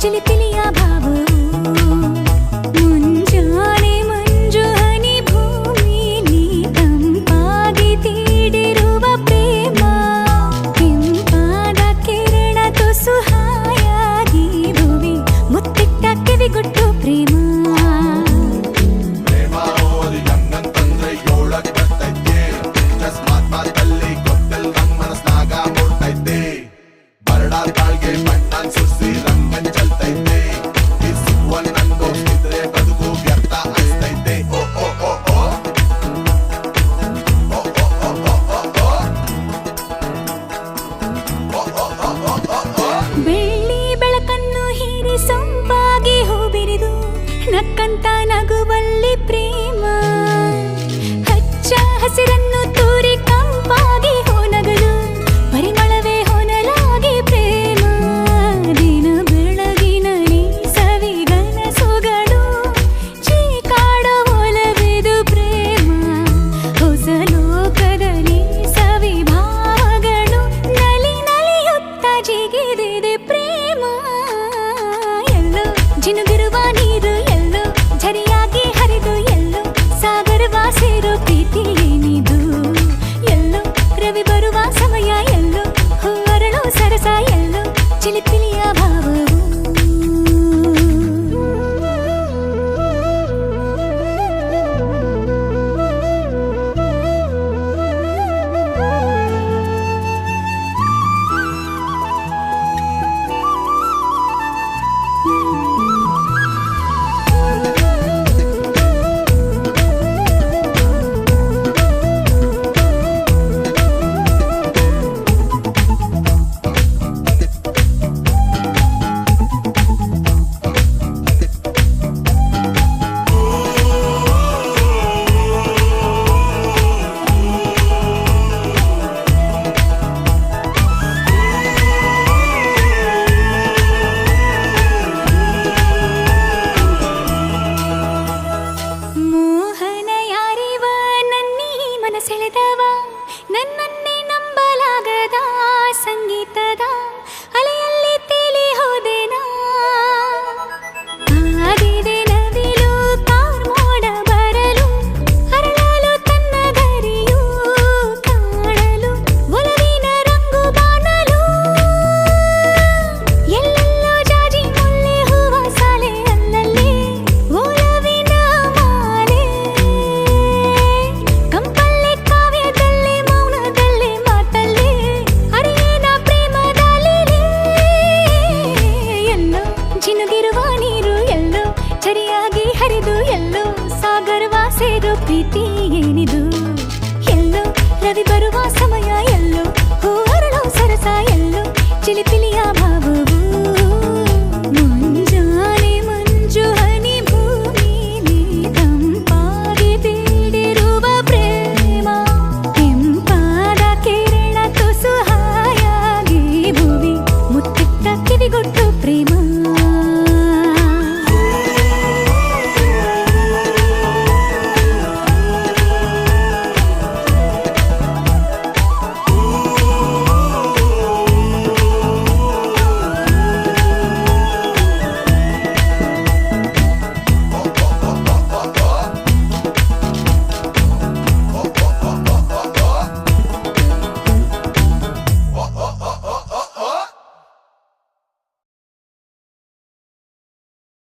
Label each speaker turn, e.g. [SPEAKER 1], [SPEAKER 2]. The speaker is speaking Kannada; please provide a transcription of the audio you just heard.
[SPEAKER 1] ಚಿಲಿಪಿಲಿಯ ಭಾವವು ಮುಂಜಾನೆ ಮಂಜು ಹನಿ ಭೂಮಿಲಿ ತಂಪಾಗಿ ತೀಡಿರುವ ಪ್ರೇಮ ಕೆಂಪಾದ ಕಿರಣ ತುಸು ಹಾಯಾಗಿ ಭುವಿ ಮುತ್ತಿಟ್ಟ ಕಿವಿಗೊಟ್ಟು ಪ್ರೇಮ ಬೆಳ್ಳಿ ಬೆಳಕನ್ನು ಹೀರಿ ಸೊಂಪಾಗಿ ಹೂಬಿರಿದು ನಕ್ಕಂತ ನಗುವಲ್ಲಿ ಪ್ರೇಮ ಹಚ್ಚ ಹಸಿರನ್ನು ತೂರಿ ಕಂಪಾಗಿ ಹೊನಗಲು ಪರಿಮಳವೇ ಹೊನಲಾಗಿ ಪ್ರೇಮ ದಿನ ಬೆಳಗಿನಲ್ಲಿ ಸವಿಗನಸುಗಳು ಚೀಕಾಡೋ ಒಲವಿದು ಪ್ರೇಮ ಹೊಸ ಲೋಕದಲ್ಲಿ ಸವಿಭಾವಗಳು ನಲಿ ನಲಿಯುತ್ತ ಜಿಗಿದಿದೆ ಪ್ರೇಮ ಎಲ್ಲೋ ಜಿನುಗಿರುವ ನೀರು ಎಲ್ಲೋ ಝರಿಯಾಗಿ ಹರಿದು ಎಲ್ಲೋ ಸಾಗರವ ಸೇರೋ ಪ್ರೀತಿ ಏನಿದು ಎಲ್ಲೋ ರವಿ ಬರುವ ಸಮಯ ಎಲ್ಲೋ ಹೊರಳೋ ಸರಸ ಎಲ್ಲೋ ಚಿಲಿಪಿಲಿಯ ಭಾವವು ಮೋಹನ ಯಾರಿವ ನನ್ನೀ ಮನಸೆಳೆದವ ನನ್ನನ್ನೇ ನಂಬಲಾಗದ ಸಂಗೀತದ ಅಲೆಯಲ್ಲಿ ತೇಲಿ ಹೋದೆನಾ ಕಾದಿದೆ ನವಿಲು ಕಾರ್ಮೋಡ ಬರಲು ಅರಳಲು ತನ್ನ ಗರಿಯು ಕಾಣಲು ಒಲವಿನ ರಂಗು ಬಾಣಲು ಎಲ್ಲೆಲ್ಲೋ ಜಾಜಿ ಮುಲ್ಲೆ ಹೂವ ಸಾಲೆ ಅಲ್ಲಲ್ಲಿ ಒಲವಿನ ಮಾಲೆ ಕಂಪಲ್ಲಿ ಕಾವ್ಯದಲ್ಲಿ ಮೌನದಲ್ಲಿ ಮಾತಲ್ಲಿ ಅರಿಯೇನ ಪ್ರೇಮದಲ್ಲಿ ಎಲ್ಲೋ ಜಿನುಗಿರುವ ನೀರು ಎಲ್ಲೋ ಝರಿಯಾಗಿ ಹರಿದು ಎಲ್ಲೋ ಸಾಗರವ ಸೇರೋ ಪ್ರೀತಿ ಏನಿದು ಎಲ್ಲೋ ರವಿ ಬರುವ ಸಮಯ